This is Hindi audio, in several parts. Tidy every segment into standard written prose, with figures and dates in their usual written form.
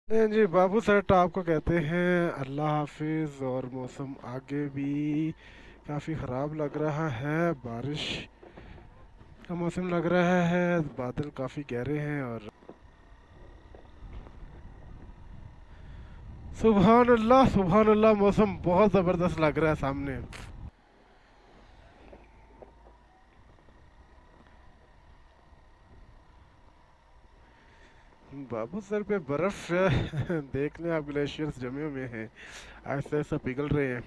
नहीं जी, बाबू सर टॉप को कहते हैं अल्लाह हाफिज़। और मौसम आगे भी काफ़ी ख़राब लग रहा है, बारिश का मौसम लग रहा है, बादल काफ़ी गहरे हैं। और सुबहान अल्लाह, मौसम बहुत ज़बरदस्त लग रहा है सामने। बाबू सर पे बर्फ़ देख लें आप, ग्लेशियर्स जमे हुए हैं, आहिस्ता आहिस्ता पिघल रहे हैं।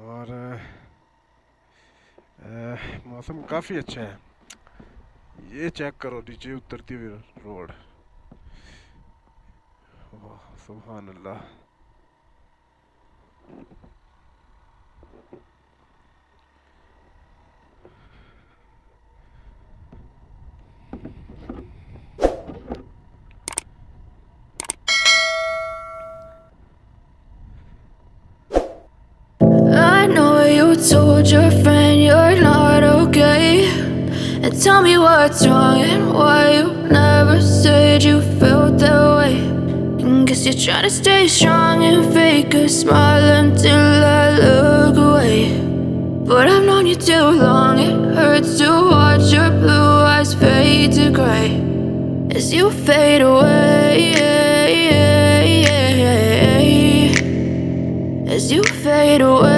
और मौसम काफ़ी अच्छा है। ये चेक करो नीचे उतरती हुई रोड। वाह, सुबहान अल्लाह। I know you told your friend you're not okay, and tell me what's wrong and why you never said you felt that way. And guess you're trying to stay strong and fake a smile until I look away. But I've known you too long, it hurts to watch your blue eyes fade to gray as you fade away, as you fade away.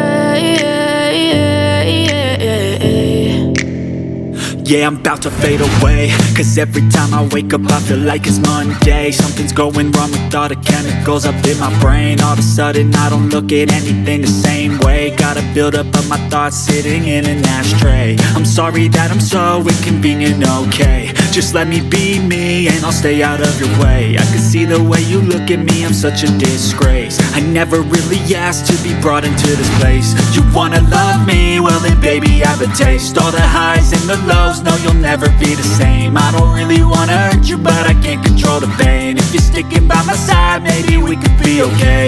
Yeah, I'm about to fade away, cause every time I wake up I feel like it's Monday. Something's going wrong with all the chemicals up in my brain. All of a sudden I don't look at anything the same way. Gotta build up of my thoughts sitting in an ashtray. I'm sorry that I'm so inconvenient, okay. Just let me be me and I'll stay out of your way. I can see the way you look at me, I'm such a disgrace. I never really asked to be brought into this place. You wanna love me? Well then baby have a taste. All the highs and the lows, no you'll never be the same. I don't really wanna hurt you but I can't control the pain. If you're sticking by my side maybe we could be okay.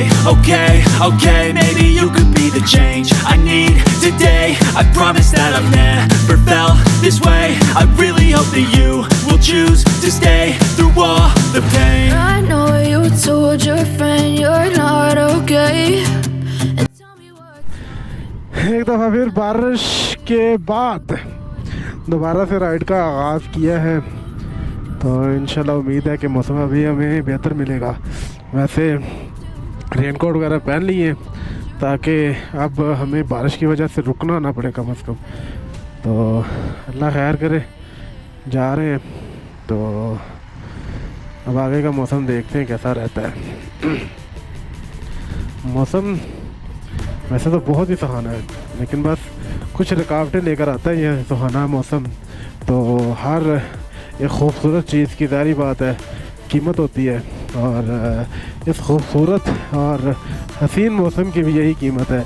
Okay, maybe you could be the change I need today. I promise that I've never felt this way. I really hope that you will choose to stay through all the pain. I know you told your friend you're not okay, and tell me what's एक दफ़ा फिर बारिश के बाद दोबारा से राइड का आगाज़ किया है, तो इंशाल्लाह उम्मीद है कि मौसम अभी हमें बेहतर मिलेगा। वैसे रेनकोट वगैरह पहन लिए ताकि अब हमें बारिश की वजह से रुकना ना पड़े कम से कम। तो अल्लाह खैर करे, जा रहे हैं। तो अब आगे का मौसम देखते हैं कैसा रहता है। मौसम वैसे तो बहुत ही सुहाना है, लेकिन बस कुछ रुकावटें लेकर आता है यह सुहाना मौसम। तो हर एक खूबसूरत चीज़ की ज़ाहिर बात है कीमत होती है, और इस खूबसूरत और हसीन मौसम की भी यही कीमत है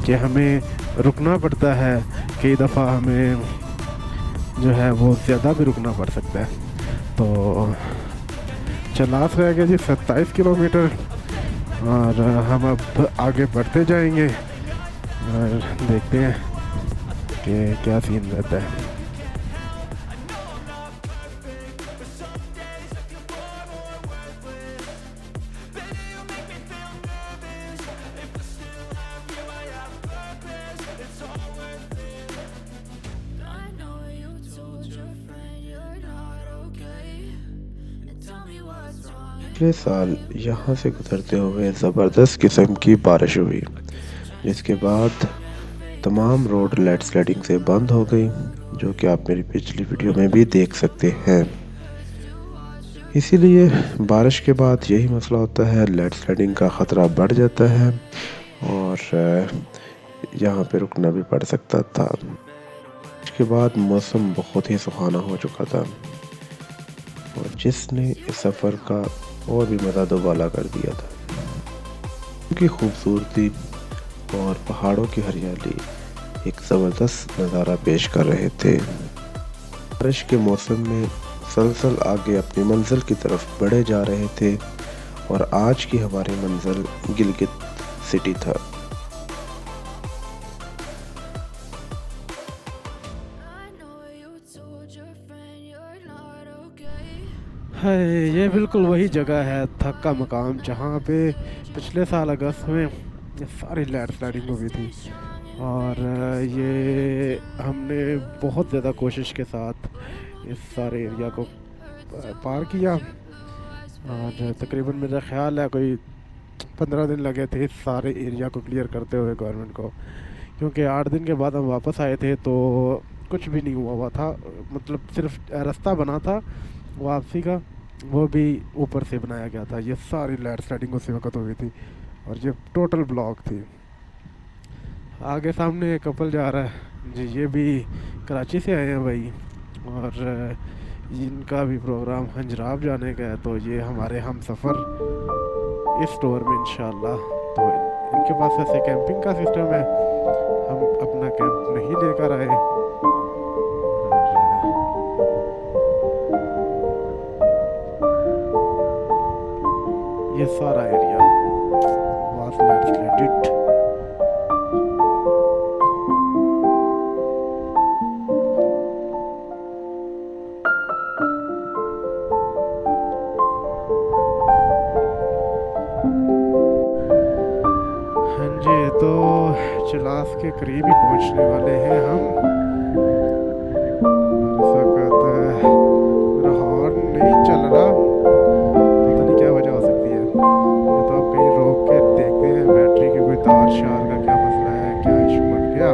कि हमें रुकना पड़ता है। कई दफ़ा हमें जो है वो ज़्यादा भी रुकना पड़ सकता है। तो चलास रह गया जी 27 किलोमीटर, और हम अब आगे बढ़ते जाएंगे और देखते हैं कि क्या सीन रहता है। I know you told your friend you're not okay, and tell me what's wrong. पिछले साल यहाँ से गुजरते हुए ज़बरदस्त किस्म की बारिश हुई, जिसके बाद तमाम रोड लैंडस्लाइडिंग से बंद हो गई, जो कि आप मेरी पिछली वीडियो में भी देख सकते हैं। इसीलिए बारिश के बाद यही मसला होता है, लैंडस्लाइडिंग का ख़तरा बढ़ जाता है और यहाँ पे रुकना भी पड़ सकता था। इसके बाद मौसम बहुत ही सुहाना हो चुका था, और जिसने इस सफ़र का और भी मज़ा दोबाला कर दिया था। उनकी खूबसूरती और पहाड़ों की हरियाली एक ज़बरदस्त नज़ारा पेश कर रहे थे। बारिश के मौसम में मुसलसल आगे अपनी मंजिल की तरफ बढ़े जा रहे थे, और आज की हमारी मंजिल गिलगित सिटी था। I know you told your friend you're not okay. है ये बिल्कुल वही जगह है थक का मकाम जहाँ पे पिछले साल अगस्त में ये सारी लैंडस्लाइडिंग हुई थी। और ये हमने बहुत ज़्यादा कोशिश के साथ इस सारे एरिया को पार किया। और तकरीबन मेरा ख़्याल है कोई 15 दिन लगे थे इस सारे एरिया को क्लियर करते हुए गवर्नमेंट को, क्योंकि 8 दिन के बाद हम वापस आए थे तो कुछ भी नहीं हुआ था। मतलब सिर्फ रास्ता बना था वापसी का, वो भी ऊपर से बनाया गया था। ये सारी लैंडस्लाइडिंग उसी वक्त हुई थी और ये टोटल ब्लॉक थी। आगे सामने एक कपल जा रहा है जी, ये भी कराची से आए हैं भाई, और इनका भी प्रोग्राम खंजराब जाने का है। तो ये हमारे हम सफ़र इस टूर में इंशाल्लाह। तो इनके पास ऐसे कैंपिंग का सिस्टम है, हम अपना कैंप नहीं लेकर आए। ये सारा एरिया वाज लैंडस्लाइडेड। हाँ जी, तो चलास के करीब ही पहुंचने वाले हैं हम। मेरा हॉर्न नहीं चल रहा, पता नहीं क्या वजह हो सकती है। ये तो आप कहीं रोक के देखते हैं बैटरी की कोई तार शार का क्या मसला है, क्या इशू बन गया।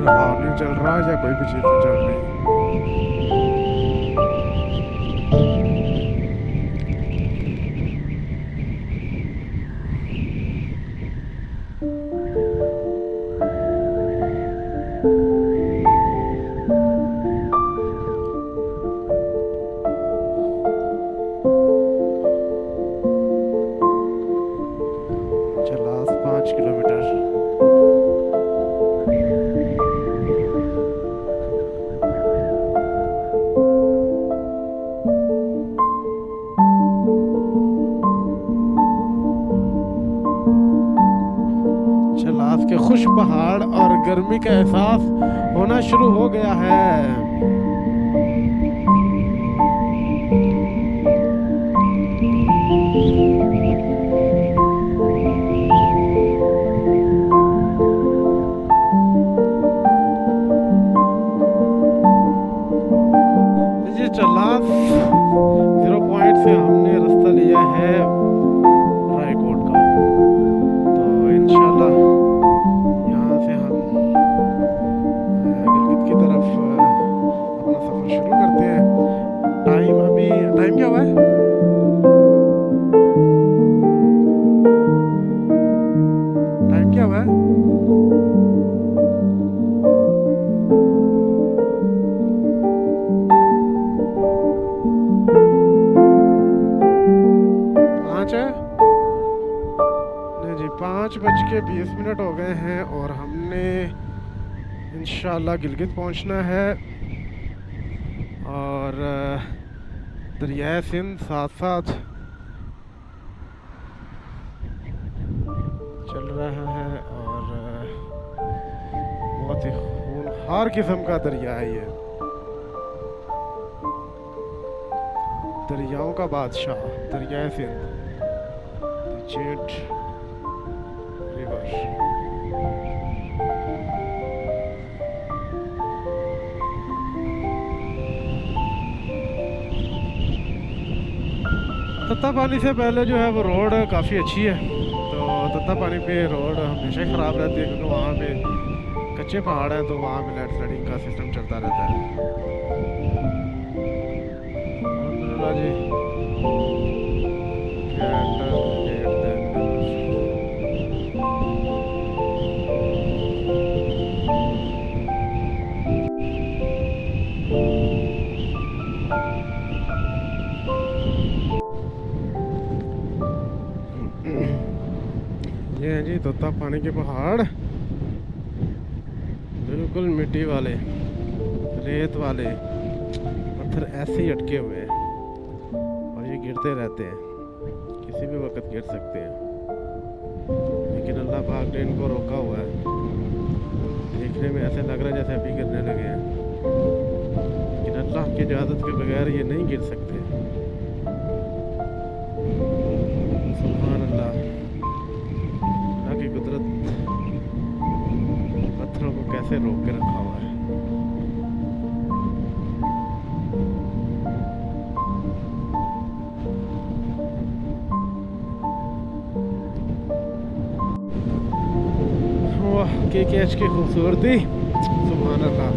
हॉर्न नहीं चल रहा या कोई भी चीज़ नहीं चल रही। चलास 5 किलोमीटर। चलास के खुश पहाड़ और गर्मी का एहसास होना शुरू हो गया है। ये चलास 0 पॉइंट से हमने रास्ता लिया है रायकोट का। तो इंशाल्लाह यहाँ से हम गिलगित की तरफ अपना सफ़र शुरू करते हैं। टाइम क्या हुआ है? टाइम क्या हुआ है? नहीं जी, 5:20 हो गए हैं और हमने इंशाल्लाह गिलगित पहुंचना है। और दरिया सिंध साथ साथ चल रहा है और बहुत ही खूनखार किस्म का दरिया है ये। दरियाओं का बादशाह दरिया सिंध, जेट रिवर। तत्ता पानी से पहले जो है वो रोड काफ़ी अच्छी है। तो तत्ता पानी पे रोड हमेशा ही ख़राब रहती है, क्योंकि वहाँ पे कच्चे पहाड़ हैं, तो वहाँ पे लैंडस्लाइडिंग का सिस्टम चलता रहता है। जी ये है जी तोता पानी के पहाड़, बिल्कुल मिट्टी वाले, रेत वाले पत्थर ऐसे ही अटके हुए हैं और ये गिरते रहते हैं, किसी भी वक्त गिर सकते हैं। लेकिन अल्लाह पाक ने इनको रोका हुआ है। देखने में ऐसे लग रहा है जैसे अभी गिरने लगे हैं, लेकिन अल्लाह अल्लाह की इजाज़त के बगैर ये नहीं गिर सकते। सुभान अल्लाह, अल्लाह की कुदरत पत्थरों को कैसे रोक के रखा हुआ है। वाह, KKH की खूबसूरती, सुभान अल्लाह।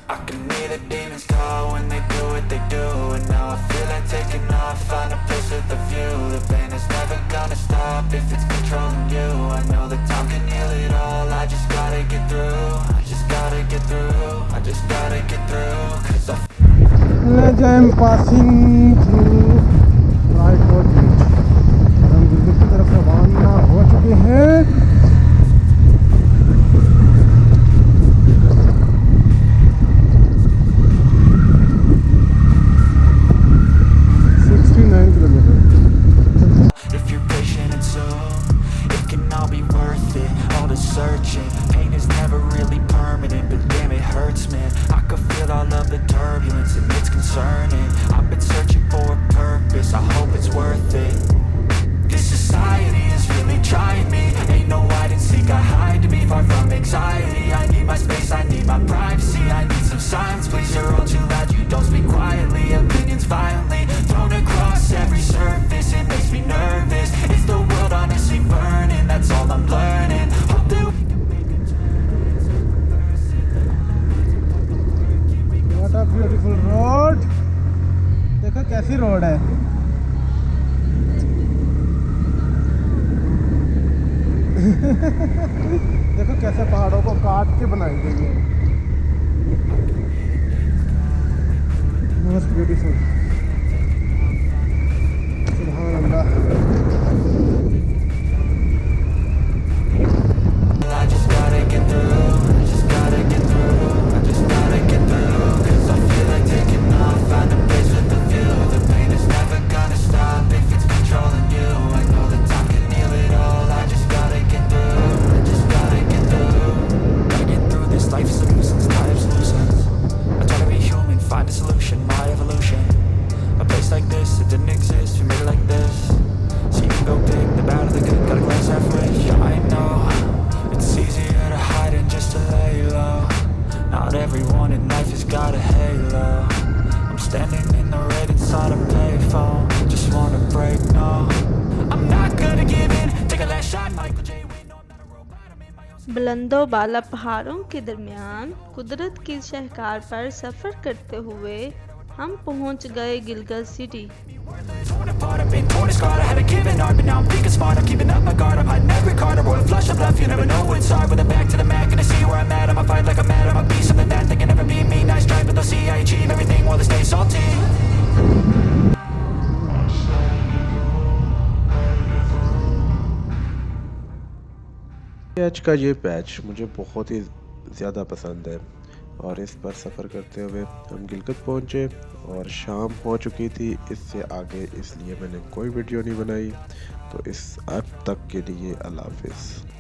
I can hear the demons call when they do what they do. And now I feel like taking off, find a place with a view. The pain is never gonna stop if it's controlling you. I know that time can heal it all, I just gotta get through. I just gotta get through, I just gotta get through. Cause I As I'm passing through right road beach, हम गिलगित की तरफ रवाना हो चुके हैं। if you're patient and soon, it can all be worth it. All the searching, pain is never really permanent, but damn it hurts, man. I could feel all of the turbulence and it's concerning. I've been searching for a purpose, I hope it's worth it. This society is really trying me. Ain't no hide and seek, I hide to be far from anxiety. I need my space, I need my privacy. I need some silence, please, you're all too loud. You don't speak quietly, opinions violently thrown across every surface. It makes me nervous, is the world honestly burning? That's all I'm learning. Hope that we can make a What a beautiful road! देखो कैसी रोड है। देखो कैसे पहाड़ों को काट के बनाई गई है। मोस्ट ब्यूटीफुल, सुभान अल्लाह। I just gotta get through, I just gotta get through, I just gotta get through. Cause I feel like taking off, find a place with a view. The pain is never gonna stop if it's controlling you. I know that time can heal it all, I just gotta get through, I just gotta get through. Gotta get through this, life is a nuisance, life's nuisance. I try to be human, find a solution, my evolution. A place like this, it didn't exist, we made it like this. So you can go pick the bad or the good, got a glass half rich. I know it's easier to hide than just to lay low. Not everyone in life has got a halo. I'm standing in the red inside a payphone, just wanna break, no, I'm not gonna give in. Take a last shot, Michael J. Win. No, I'm not a robot, I'm in my own. बुलंदों बाला पहाड़ों के दरमियान कुदरत की शाहकार पर सफ़र करते हुए हम पहुंच गए Gilgit city. Torn apart, I've been torn and scarred. I haven't given up, but now I'm thinking smart. I'm keeping up my guard, I'm hiding every card. A royal flush of love, you never know what's hard. With a back to the mat, gonna see where I'm at. I'ma fight like I'm mad, I'ma be something that they can never be me. Nice try, but they'll see I achieve everything while they stay salty. आज का ये पैच मुझे बहुत ही ज़्यादा पसंद है। और इस पर सफ़र करते हुए हम गिलगित पहुँचे और शाम हो चुकी थी। इससे आगे इसलिए मैंने कोई वीडियो नहीं बनाई। तो इस अब तक के लिए अल्लाह हाफ़िज़।